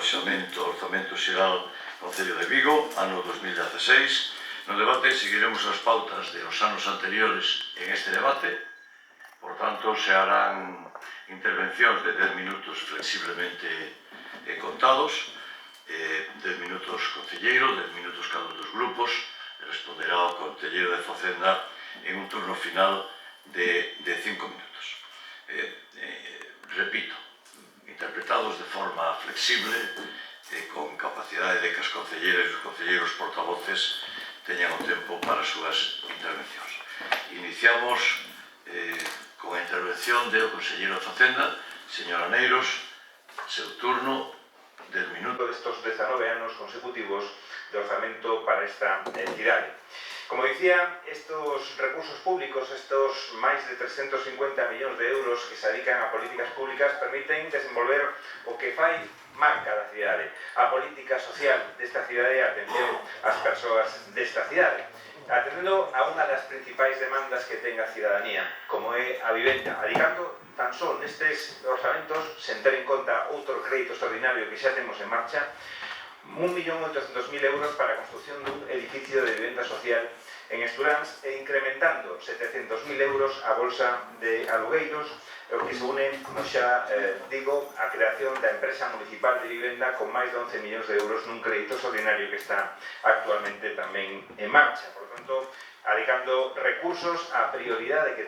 Orzamento Xeral Concello de Vigo, ano 2016. No debate seguiremos as pautas de os anos anteriores en este debate. Por tanto, se harán intervencións de 10 minutos flexiblemente contados, 10 minutos concelleiro, 10 minutos cada un dos grupos, e responderá o concelleiro de Facenda en un turno final de 5 minutos. Repito, interpretados de forma flexible, con capacidade de que as concelleiras e os concelleiros portavoces teñan o tempo para as súas intervencións. Iniciamos con a intervención do conselleiro de Facenda, señor Aneiros, seu turno, 10 minutos. Destos 19 anos consecutivos de orzamento para esta entidade. Como dicía, estos recursos públicos, estos máis de 350 millóns de euros que se dedican a políticas públicas, permiten desenvolver o que fai marca da cidade, a política social desta cidade e a atención ás persoas desta cidade, atendendo a unha das principais demandas que ten a cidadanía, como é a vivenda, adicando tan só nestes orzamentos, sen ter en conta outro crédito extraordinario que xa temos en marcha, 1.800.000 euros para a construción dun edificio de vivenda social en Esturáns e incrementando 700.000 euros a bolsa de alugueiros, o que se une, como xa digo, a creación da empresa municipal de vivenda con máis de 11 millóns de euros nun crédito extraordinario que está actualmente tamén en marcha. Por tanto, adicando recursos á prioridade que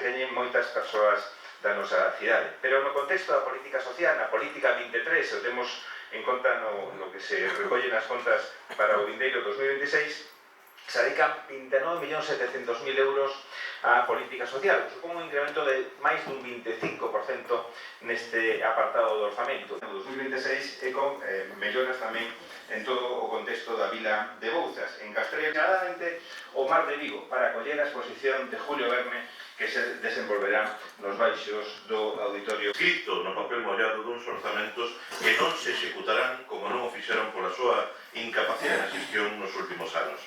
teñen moitas persoas da nosa cidade. Pero no contexto da política social, na política 23, o temos en conta no que se recolle nas contas para o vindeiro 2026, se dedican 29.700.000 euros á política social. Supón un incremento de máis dun 25% neste apartado do orzamento. No 2026 e con melloras tamén en todo o contexto da vila de Bouzas. En Castrelo, claramente, o Mar de Vigo, para acoller a exposición de Julio Verne que se desenvolverá nos baixos do auditorio. Escrito no papel mollado duns orzamentos que non se executarán como non o fixeron pola súa incapacidade na xestión nos últimos anos.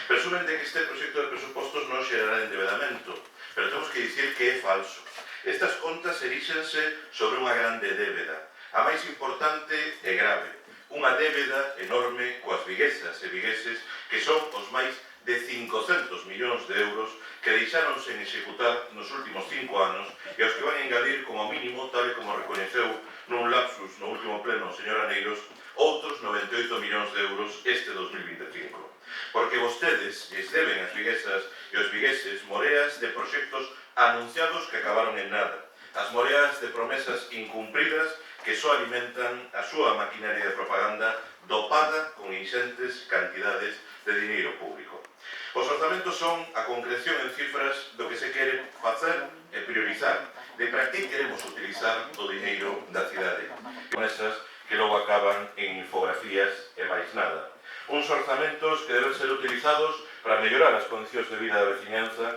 Presumen de que este proxecto de presupostos non xerará endebedamento, pero temos que dicir que é falso. Estas contas eríxense sobre unha grande débeda, a máis importante e grave, unha débeda enorme coas viguesas e vigueses que son os máis de 500 millóns de euros que deixaron sen executar nos últimos 5 anos e aos que van engadir como mínimo, tal e como recoñeceu nun lapsus no último pleno o señor Aneiros, outros 98 millóns de euros este 2025. Porque vostedes lles deben as viguesas e os vigueses moreas de proxectos anunciados que acabaron en nada, as moreas de promesas incumpridas que só alimentan a súa maquinaria de propaganda dopada con inxentes cantidades de dineiro público. Os orzamentos son a concreción en cifras do que se quere facer e priorizar, de para que queremos utilizar o dineiro da cidade. Con esas que logo acaban en infografías e máis nada. Uns orzamentos que deben ser utilizados para mellorar as condicións de vida da veciñanza.